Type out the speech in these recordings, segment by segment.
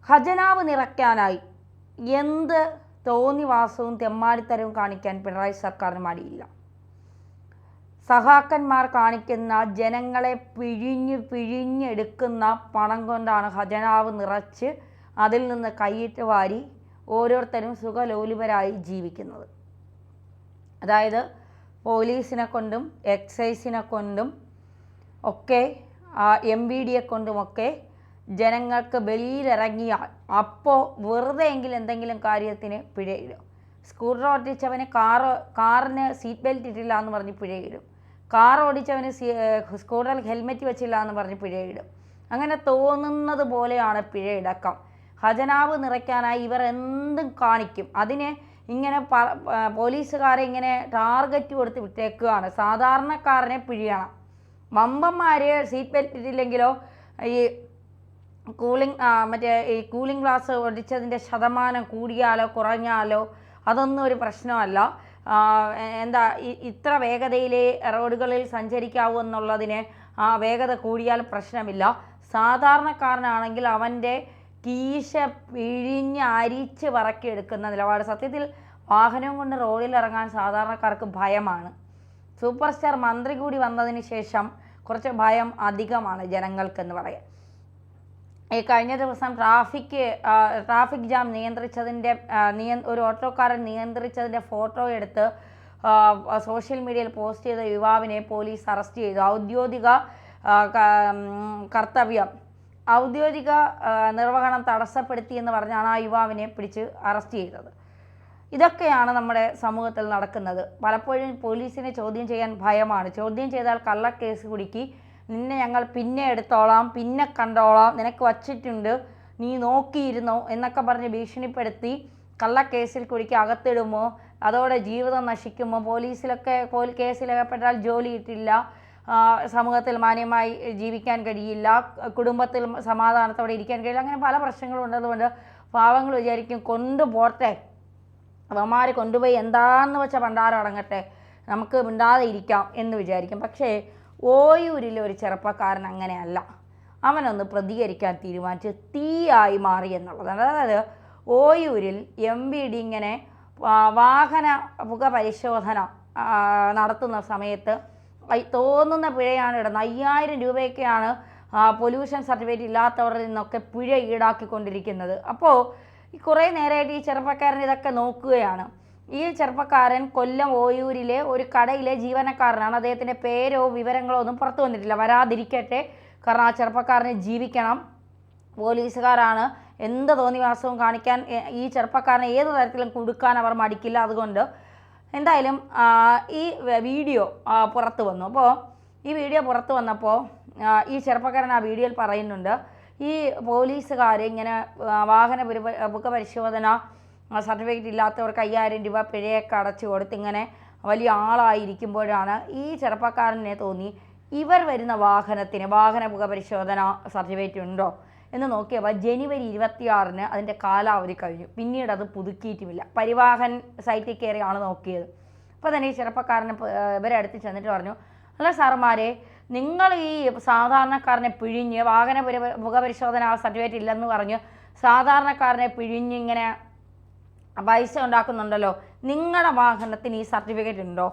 ഖജനാവ് നിറയ്ക്കാനായി എന്ത് തോന്നിവാസവും തെമ്മാടിത്തരവും കാണിക്കാൻ പിണറായി സർക്കാരിന് മടിയില്ല. സഹാക്കന്മാർ കാണിക്കുന്ന ജനങ്ങളെ പിഴിഞ്ഞെടുക്കുന്ന പണം കൊണ്ടാണ് ഖജനാവ് നിറച്ച് അതിൽ നിന്ന് കൈയിട്ട് വാരി ഓരോരുത്തരും സുഖലോലുപരായി ജീവിക്കുന്നത്. അതായത് പോലീസിനെ കൊണ്ടും എക്സൈസിനെ കൊണ്ടും ഒക്കെ MVD കൊണ്ടുമൊക്കെ ജനങ്ങൾക്ക് വെളിയിലിറങ്ങിയാൽ അപ്പോൾ വെറുതെ എങ്കിലും എന്തെങ്കിലും കാര്യത്തിന് പിഴയിടും. സ്കൂട്ടർ ഓടിച്ചവന് കാറിന് സീറ്റ് ബെൽറ്റ് ഇട്ടില്ല എന്ന് പറഞ്ഞ് പിഴയിടും. കാർ ഓടിച്ചവന് സ്കൂട്ടറിൽ ഹെൽമെറ്റ് വെച്ചില്ല എന്ന് പറഞ്ഞ് പിഴയിടും. അങ്ങനെ തോന്നുന്നത് പോലെയാണ് പിഴയിടക്കം. ഖജനാവ് നിറയ്ക്കാനായി ഇവർ എന്തും കാണിക്കും. അതിന് ഇങ്ങനെ പോലീസുകാരെ ഇങ്ങനെ ടാർഗറ്റ് കൊടുത്ത് വിട്ടേക്കുകയാണ്. സാധാരണക്കാരനെ പിഴിയണം. വമ്പന്മാർ സീറ്റ് ബെൽറ്റ് ഇട്ടില്ലെങ്കിലോ ഈ കൂളിംഗ് ഗ്ലാസ് ഒടിച്ചതിൻ്റെ ശതമാനം കൂടിയാലോ കുറഞ്ഞാലോ അതൊന്നും ഒരു പ്രശ്നമല്ല. ഇത്ര വേഗതയിലെ റോഡുകളിൽ സഞ്ചരിക്കാവൂ എന്നുള്ളതിന് വേഗത കൂടിയാൽ പ്രശ്നമില്ല. സാധാരണക്കാരനാണെങ്കിൽ അവൻ്റെ കീശ പിഴിഞ്ഞ് അരിച്ച് പറക്കിയെടുക്കുന്ന നിലപാട്. സത്യത്തിൽ വാഹനം കൊണ്ട് റോഡിലിറങ്ങാൻ സാധാരണക്കാർക്ക് ഭയമാണ്. സൂപ്പർ സ്റ്റാർ മന്ത്രി കൂടി വന്നതിന് ശേഷം കുറച്ച് ഭയം അധികമാണ് ജനങ്ങൾക്കെന്ന് പറയാം. ഈ കഴിഞ്ഞ ദിവസം ട്രാഫിക് ജാം നിയന്ത്രിച്ചതിൻ്റെ ഒരു ഓട്ടോക്കാരൻ നിയന്ത്രിച്ചതിൻ്റെ ഫോട്ടോ എടുത്ത് സോഷ്യൽ മീഡിയയിൽ പോസ്റ്റ് ചെയ്ത യുവാവിനെ പോലീസ് അറസ്റ്റ് ചെയ്തു. ഔദ്യോഗിക നിർവഹണം തടസ്സപ്പെടുത്തിയെന്ന് പറഞ്ഞാണ് ആ യുവാവിനെ പിടിച്ച് അറസ്റ്റ് ചെയ്തത്. ഇതൊക്കെയാണ് നമ്മുടെ സമൂഹത്തിൽ നടക്കുന്നത്. പലപ്പോഴും പോലീസിനെ ചോദ്യം ചെയ്യാൻ ഭയമാണ്. ചോദ്യം ചെയ്താൽ കള്ളക്കേസ് കുടുക്കി നിന്നെ ഞങ്ങൾ പിന്നെ എടുത്തോളാം, പിന്നെ കണ്ടോളാം, നിനക്ക് വച്ചിട്ടുണ്ട്, നീ നോക്കിയിരുന്നോ എന്നൊക്കെ പറഞ്ഞ് ഭീഷണിപ്പെടുത്തി കള്ളക്കേസിൽ കുടുക്കി അകത്തിടുമോ, അതോടെ ജീവിതം നശിക്കുമോ, കേസിലകപ്പെട്ടാൽ ജോലി കിട്ടില്ല, സമൂഹത്തിൽ മാന്യമായി ജീവിക്കാൻ കഴിയില്ല, കുടുംബത്തിൽ സമാധാനത്തോടെ ഇരിക്കാൻ കഴിയില്ല, അങ്ങനെ പല പ്രശ്നങ്ങളും ഉള്ളതുകൊണ്ട് പാവങ്ങൾ വിചാരിക്കും കൊണ്ടുപോട്ടെ, അവന്മാർ കൊണ്ടുപോയി എന്താണെന്ന് വെച്ചാൽ പണ്ടാരം അടങ്ങട്ടെ, നമുക്ക് മിണ്ടാതെ ഇരിക്കാം എന്ന് വിചാരിക്കും. പക്ഷേ ഓയൂരിലെ ഒരു ചെറുപ്പക്കാരൻ അങ്ങനെയല്ല. അവനൊന്ന് പ്രതികരിക്കാൻ തീരുമാനിച്ച് തീയായി മാറി എന്നുള്ളതാണ്. അതായത് ഓയൂരിൽ MVD ഇങ്ങനെ വാഹന പുക പരിശോധന നടത്തുന്ന സമയത്ത് തോന്നുന്ന പിഴയാണ് ഇടുന്നത്. 5000 രൂപയൊക്കെയാണ് പൊല്യൂഷൻ സർട്ടിഫിക്കറ്റ് ഇല്ലാത്തവരിൽ നിന്നൊക്കെ പിഴ ഈടാക്കിക്കൊണ്ടിരിക്കുന്നത്. അപ്പോൾ കുറേ നേരമായിട്ട് ഈ ചെറുപ്പക്കാരൻ ഇതൊക്കെ നോക്കുകയാണ്. ഈ ചെറുപ്പക്കാരൻ കൊല്ലം ഓയൂരിലെ ഒരു കടയിലെ ജീവനക്കാരനാണ്. അദ്ദേഹത്തിൻ്റെ പേരോ വിവരങ്ങളോ ഒന്നും പുറത്തു വന്നിട്ടില്ല. വരാതിരിക്കട്ടെ, കാരണം ആ ചെറുപ്പക്കാരന് ജീവിക്കണം. പോലീസുകാരാണ്, എന്ത് തോന്നിവാസവും കാണിക്കാൻ ഈ ചെറുപ്പക്കാരനെ ഏത് തരത്തിലും കൊടുക്കാൻ അവർ മടിക്കില്ല. അതുകൊണ്ട് എന്തായാലും ഈ വീഡിയോ പുറത്തു വന്നു. അപ്പോൾ ഈ വീഡിയോ പുറത്തു വന്നപ്പോൾ ഈ ചെറുപ്പക്കാരൻ ആ വീഡിയോയിൽ പറയുന്നുണ്ട്, ഈ പോലീസുകാർ ഇങ്ങനെ വാഹന പുക പരിശോധന സർട്ടിഫിക്കറ്റ് ഇല്ലാത്തവർക്ക് 5000 രൂപ പിഴയൊക്കെ അടച്ചു കൊടുത്ത് ഇങ്ങനെ വലിയ ആളായിരിക്കുമ്പോഴാണ് ഈ ചെറുപ്പക്കാരനെ തോന്നി ഇവർ വരുന്ന വാഹനത്തിന് വാഹന പുക പരിശോധന സർട്ടിഫിക്കറ്റ് ഉണ്ടോ എന്ന് നോക്കിയപ്പോൾ ജനുവരി 26-ന് അതിൻ്റെ കാലാവധി കഴിഞ്ഞു. പിന്നീട് അത് പുതുക്കിയിട്ടുമില്ല. പരിവാഹൻ സൈറ്റിൽ കയറിയാണ് നോക്കിയത്. അപ്പോൾ തന്നെ ഈ ചെറുപ്പക്കാരനെ ഇവരെ അടുത്ത് ചെന്നിട്ട് പറഞ്ഞു, അല്ല സാറുമാരെ, നിങ്ങൾ ഈ സാധാരണക്കാരനെ പിഴിഞ്ഞ് വാഹന പുക പരിശോധന സർട്ടിഫിക്കറ്റ് ഇല്ലെന്ന് പറഞ്ഞ് സാധാരണക്കാരനെ പിഴിഞ്ഞിങ്ങനെ പൈസ ഉണ്ടാക്കുന്നുണ്ടല്ലോ, നിങ്ങളുടെ വാഹനത്തിന് ഈ സർട്ടിഫിക്കറ്റ് ഉണ്ടോ?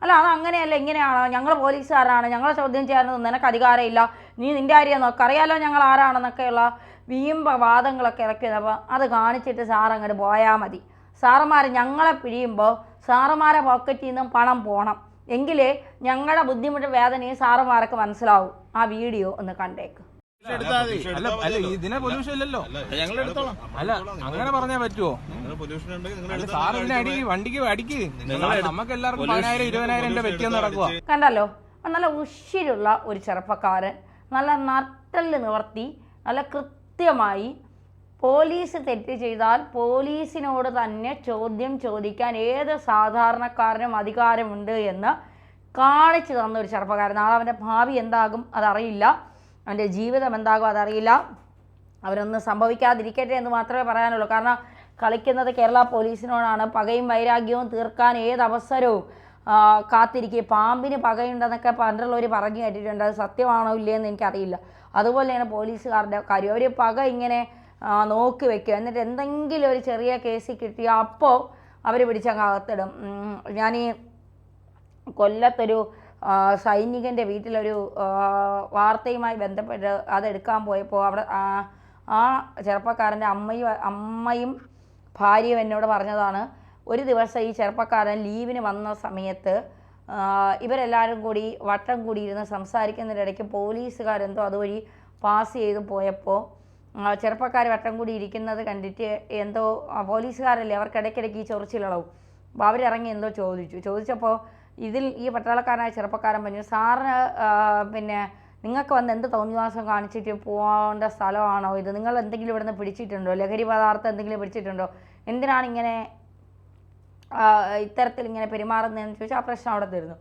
അല്ല, അത് അങ്ങനെയല്ല, ഇങ്ങനെയാണോ, ഞങ്ങൾ പോലീസുകാരാണ്, ഞങ്ങളെ ചോദ്യം ചെയ്യാനൊന്നും നിനക്ക് അധികാരമില്ല, നീ നിൻ്റെ കാര്യം നോക്ക്, അറിയാലോ ഞങ്ങൾ ആരാണെന്നൊക്കെയുള്ള വീമ്പ വാദങ്ങളൊക്കെ ഇറക്കിയത്. അപ്പോൾ അത് കാണിച്ചിട്ട് സാർ അങ്ങോട്ട് പോയാൽ മതി. സാറുമാർ ഞങ്ങളെ പിഴിയുമ്പോൾ സാറുമാരെ പോക്കറ്റിൽ നിന്നും പണം പോകണം, എങ്കിലേ ഞങ്ങളുടെ ബുദ്ധിമുട്ട് വേദനയും സാറുമാരൊക്കെ മനസ്സിലാവും. ആ വീഡിയോ ഒന്ന് കണ്ടേക്ക്. ഇതിനെ പൊല്യൂഷൻ ഇല്ലല്ലോ, അല്ല അങ്ങനെ പറഞ്ഞാൽ പറ്റുമോ? സാറിന് അടിക്ക്, വണ്ടിക്ക് അടിക്ക്, നമുക്ക് എല്ലാവർക്കും 10,000 20,000 പറ്റിയെന്ന് നടക്കുക. കണ്ടല്ലോ, നല്ല ഉശിരുള്ള ഒരു ചെറുപ്പക്കാരൻ നല്ല നട്ടല് നിവർത്തി നല്ല കൃത്യമായി പോലീസ് തെറ്റ് ചെയ്താൽ പോലീസിനോട് തന്നെ ചോദ്യം ചോദിക്കാൻ ഏത് സാധാരണക്കാരനും അധികാരമുണ്ട് എന്ന് കാണിച്ചു തന്ന ഒരു ചെറുപ്പക്കാരൻ. നാളെ അവൻ്റെ ഭാവി എന്താകും അതറിയില്ല, അവൻ്റെ ജീവിതം എന്താകും അതറിയില്ല. അവരൊന്നും സംഭവിക്കാതിരിക്കട്ടെ എന്ന് മാത്രമേ പറയാനുള്ളൂ. കാരണം കളിക്കുന്നത് കേരള പോലീസിനോടാണ്. പകയും വൈരാഗ്യവും തീർക്കാൻ ഏതവസരവും കാത്തിരിക്കുക. പാമ്പിന് പകയുണ്ടെന്നൊക്കെ പണ്ടുള്ളവർ പറഞ്ഞു കേട്ടിട്ടുണ്ട്. അത് സത്യമാണോ ഇല്ലയെന്ന് എനിക്കറിയില്ല. അതുപോലെയാണ് പോലീസുകാരുടെ കാര്യം. അവർ പക ഇങ്ങനെ നോക്കി വെക്കുക. എന്നിട്ട് എന്തെങ്കിലും ഒരു ചെറിയ കേസിൽ കിട്ടിയാൽ അപ്പോൾ അവർ പിടിച്ചങ്ങ് അകത്തിടും. ഞാൻ ഈ കൊല്ലത്തൊരു സൈനികൻ്റെ വീട്ടിലൊരു വാർത്തയുമായി ബന്ധപ്പെട്ട് അതെടുക്കാൻ പോയപ്പോൾ അവിടെ ആ ചെറുപ്പക്കാരൻ്റെ അമ്മയും ഭാര്യയും എന്നോട് പറഞ്ഞതാണ്, ഒരു ദിവസം ഈ ചെറുപ്പക്കാരൻ ലീവിന് വന്ന സമയത്ത് ഇവരെല്ലാവരും കൂടി വട്ടം കൂടിയിരുന്ന് സംസാരിക്കുന്നതിനിടയ്ക്ക് പോലീസുകാരെന്തോ അതുവഴി പാസ് ചെയ്ത് പോയപ്പോൾ ചെറുപ്പക്കാർ വട്ടം കൂടി ഇരിക്കുന്നത് കണ്ടിട്ട് എന്തോ പോലീസുകാരല്ലേ അവർക്കിടയ്ക്കിടയ്ക്ക് ഈ ചൊറിച്ചിലുള്ളവും. അപ്പോൾ അവരിറങ്ങി എന്തോ ചോദിച്ചപ്പോൾ ഈ പട്ടാളക്കാരനായ ചെറുപ്പക്കാരൻ പറഞ്ഞു, സാറിന് പിന്നെ നിങ്ങൾക്ക് വന്ന് എന്ത് തോന്നിവാസം കാണിച്ചിട്ട് പോകേണ്ട സ്ഥലമാണോ ഇത്? നിങ്ങൾ എന്തെങ്കിലും ഇവിടുന്ന് പിടിച്ചിട്ടുണ്ടോ? ലഹരി പദാർത്ഥം എന്തെങ്കിലും പിടിച്ചിട്ടുണ്ടോ? എന്തിനാണ് ഇങ്ങനെ ഇത്തരത്തിൽ ഇങ്ങനെ പെരുമാറുന്നതെന്ന് ചോദിച്ചാൽ ആ പ്രശ്നം അവിടെ തീർന്നു.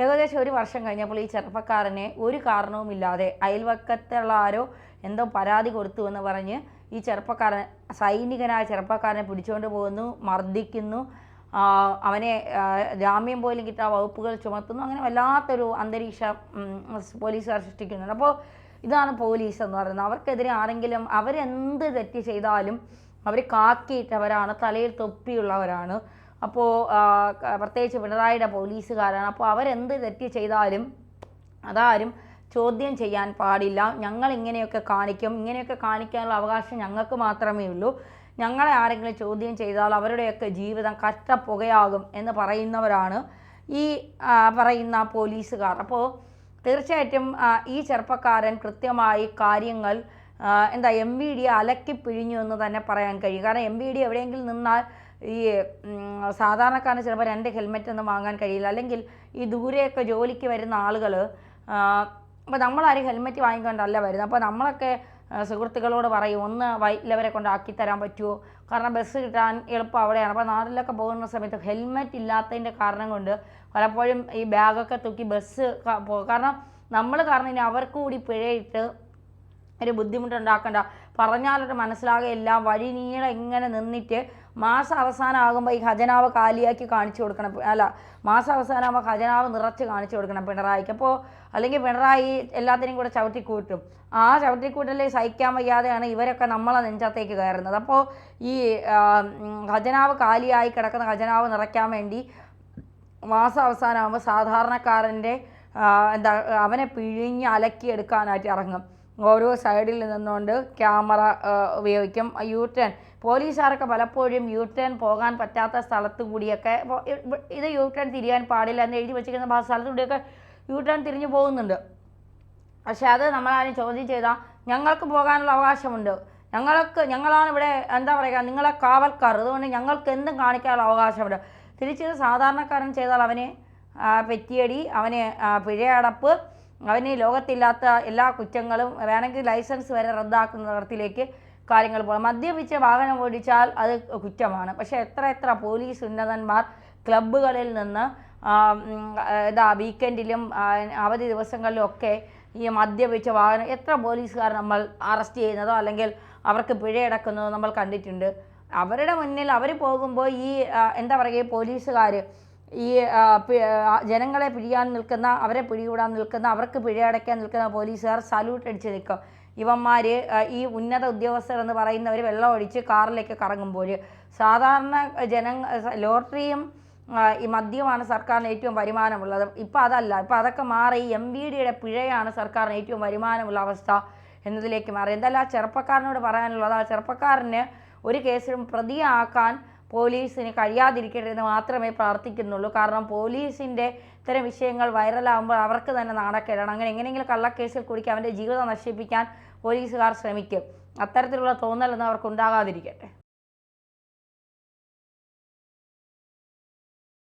ഏകദേശം 1 വർഷം കഴിഞ്ഞപ്പോൾ ഈ ചെറുപ്പക്കാരനെ ഒരു കാരണവുമില്ലാതെ അയൽവക്കത്തുള്ള ആരോ എന്തോ പരാതി കൊടുത്തു എന്ന് പറഞ്ഞ് ഈ സൈനികനായ ചെറുപ്പക്കാരനെ പിടിച്ചുകൊണ്ട് പോകുന്നു, മർദ്ദിക്കുന്നു, അവനെ ജാമ്യം പോലും കിട്ടാൻ വകുപ്പുകൾ ചുമത്തുന്നു. അങ്ങനെ വല്ലാത്തൊരു അന്തരീക്ഷം പോലീസുകാർ സൃഷ്ടിക്കുന്നുണ്ട്. അപ്പോൾ ഇതാണ് പോലീസ് എന്ന് പറയുന്നത്. അവർക്കെതിരെ ആരെങ്കിലും അവരെന്ത് തെറ്റ് ചെയ്താലും അവർ കാക്കിയിട്ടവരാണ്, തലയിൽ തൊപ്പിയുള്ളവരാണ്. അപ്പോൾ പ്രത്യേകിച്ച് പിണറായിയുടെ പോലീസുകാരാണ്. അപ്പോൾ അവരെന്ത് തെറ്റ് ചെയ്താലും അതാരും ചോദ്യം ചെയ്യാൻ പാടില്ല. ഞങ്ങൾ ഇങ്ങനെയൊക്കെ കാണിക്കും, ഇങ്ങനെയൊക്കെ കാണിക്കാനുള്ള അവകാശം ഞങ്ങൾക്ക് മാത്രമേ ഉള്ളൂ. ഞങ്ങളെ ആരെങ്കിലും ചോദ്യം ചെയ്താൽ അവരുടെയൊക്കെ ജീവിതം കട്ടപ്പുകയാകും എന്ന് പറയുന്നവരാണ് ഈ പറയുന്ന പോലീസുകാർ. അപ്പോൾ തീർച്ചയായിട്ടും ഈ ചെറുപ്പക്കാരൻ കൃത്യമായി കാര്യങ്ങൾ MVD അലക്കിപ്പിഴിഞ്ഞു എന്ന് തന്നെ പറയാൻ കഴിയും. കാരണം MVD എവിടെയെങ്കിലും നിന്നാൽ ഈ സാധാരണക്കാരന് ചിലപ്പോൾ 2 ഹെൽമെറ്റ് ഒന്നും വാങ്ങാൻ കഴിയില്ല. അല്ലെങ്കിൽ ഈ ദൂരെയൊക്കെ ജോലിക്ക് വരുന്ന ആളുകൾ അപ്പോൾ നമ്മളാരും ഹെൽമെറ്റ് വാങ്ങിക്കൊണ്ടല്ല വരുന്നത്. അപ്പോൾ നമ്മളൊക്കെ സുഹൃത്തുക്കളോട് പറയും, ഒന്ന് വൈറ്റിലവരെ കൊണ്ടാക്കി തരാൻ പറ്റുമോ? കാരണം ബസ് കിട്ടാൻ എളുപ്പം അവിടെയാണ്. അപ്പോൾ നാട്ടിലൊക്കെ പോകുന്ന സമയത്ത് ഹെൽമെറ്റ് ഇല്ലാത്തതിൻ്റെ കാരണം കൊണ്ട് പലപ്പോഴും ഈ ബാഗൊക്കെ തൂക്കി ബസ് പോകും. കാരണം നമ്മൾ കാരണം ഇനി അവർക്ക് കൂടി പിഴയിട്ട് ഒരു ബുദ്ധിമുട്ടുണ്ടാക്കണ്ട, പറഞ്ഞാലൊട്ട് മനസ്സിലാകുകയില്ല. വഴി നീളെ ഇങ്ങനെ നിന്നിട്ട് മാസം അവസാനമാകുമ്പോൾ ഈ ഖജനാവ് കാലിയാക്കി കാണിച്ചു കൊടുക്കണം. മാസം അവസാനമാകുമ്പോൾ ഖജനാവ് നിറച്ച് കാണിച്ചു കൊടുക്കണം പിണറായിക്ക്. അപ്പോൾ അല്ലെങ്കിൽ പിണറായി എല്ലാത്തിനെയും കൂടെ ചവിട്ടിക്കൂട്ടും. ആ ചവിട്ടിക്കൂട്ടലേ സഹിക്കാൻ വയ്യാതെയാണ് ഇവരൊക്കെ നമ്മളെ നെഞ്ചത്തേക്ക് കയറുന്നത്. അപ്പോൾ ഈ ഖജനാവ് കാലിയായി കിടക്കുന്ന ഖജനാവ് നിറയ്ക്കാൻ വേണ്ടി മാസം അവസാനമാകുമ്പോൾ സാധാരണക്കാരൻ്റെ അവനെ പിഴിഞ്ഞ് അലക്കിയെടുക്കാനായിട്ട് ഇറങ്ങും. ഓരോ സൈഡിൽ നിന്നുകൊണ്ട് ക്യാമറ ഉപയോഗിക്കും. U-turn പോലീസുകാരൊക്കെ പലപ്പോഴും U-turn പോകാൻ പറ്റാത്ത സ്ഥലത്തു കൂടിയൊക്കെ ഇത് U-turn തിരിയാൻ പാടില്ല എന്ന് എഴുതി വെച്ചിരിക്കുന്ന സ്ഥലത്തു കൂടിയൊക്കെ U-turn തിരിഞ്ഞു പോകുന്നുണ്ട്. പക്ഷെ അത് നമ്മളാരും ചോദ്യം ചെയ്താൽ ഞങ്ങൾക്ക് പോകാനുള്ള അവകാശമുണ്ട്, ഞങ്ങളാണ് ഇവിടെ നിങ്ങളെ കാവൽക്കാർ, അതുകൊണ്ട് ഞങ്ങൾക്ക് എന്തും കാണിക്കാനുള്ള അവകാശമുണ്ട്. തിരിച്ചത് സാധാരണക്കാരൻ ചെയ്താൽ അവനെ പെറ്റിയടി, അവന് പിഴയടപ്പ്, അവന് ലോകത്തില്ലാത്ത എല്ലാ കുറ്റങ്ങളും, വേണമെങ്കിൽ ലൈസൻസ് വരെ റദ്ദാക്കുന്ന തരത്തിലേക്ക് കാര്യങ്ങൾ പോകാം. മദ്യപിച്ച് വാഹനം ഓടിച്ചാൽ അത് കുറ്റമാണ്. പക്ഷേ എത്ര പോലീസ് ഉന്നതന്മാർ ക്ലബ്ബുകളിൽ നിന്ന് വീക്കെൻഡിലും അവധി ദിവസങ്ങളിലും ഒക്കെ ഈ മദ്യപിച്ച വാഹനം എത്ര പോലീസുകാർ നമ്മൾ അറസ്റ്റ് ചെയ്യുന്നതോ അല്ലെങ്കിൽ അവർക്ക് പിഴയടക്കുന്നതോ നമ്മൾ കണ്ടിട്ടുണ്ട്. അവരുടെ മുന്നിൽ അവർ പോകുമ്പോൾ ഈ പോലീസുകാർ ഈ ജനങ്ങളെ പിഴിയാൻ നിൽക്കുന്ന, അവരെ പിടികൂടാൻ നിൽക്കുന്ന, അവർക്ക് പിഴയടയ്ക്കാൻ നിൽക്കുന്ന പോലീസുകാർ സല്യൂട്ട് അടിച്ച് നിൽക്കും. ഇവന്മാർ ഈ ഉന്നത ഉദ്യോഗസ്ഥർ എന്ന് പറയുന്നവർ വെള്ളം ഒഴിച്ച് കാറിലേക്ക് കറങ്ങുമ്പോൾ സാധാരണ ലോട്ടറിയും ഈ മദ്യമാണ് സർക്കാരിന് ഏറ്റവും വരുമാനമുള്ളത്. ഇപ്പം അതല്ല, ഇപ്പം അതൊക്കെ മാറി MVDയുടെ പിഴയാണ് സർക്കാരിന് ഏറ്റവും വരുമാനമുള്ള അവസ്ഥ എന്നതിലേക്ക് മാറി. എന്തായാലും ആ ചെറുപ്പക്കാരനോട് പറയാനുള്ളത്, ആ ചെറുപ്പക്കാരന് ഒരു കേസിലും പ്രതിയാക്കാൻ പോലീസിന് കഴിയാതിരിക്കട്ടെ എന്ന് മാത്രമേ പ്രാർത്ഥിക്കുന്നുള്ളൂ. കാരണം പോലീസിൻ്റെ ഇത്തരം വിഷയങ്ങൾ വൈറലാകുമ്പോൾ അവർക്ക് തന്നെ നാണക്കേടാണ്. അങ്ങനെ എങ്ങനെയെങ്കിലും കള്ളക്കേസിൽ കുടുക്കി അവൻ്റെ ജീവിതം നശിപ്പിക്കാൻ പോലീസുകാർ ശ്രമിക്കും. അത്തരത്തിലുള്ള തോന്നലൊന്നും അവർക്ക് ഉണ്ടാകാതിരിക്കട്ടെ.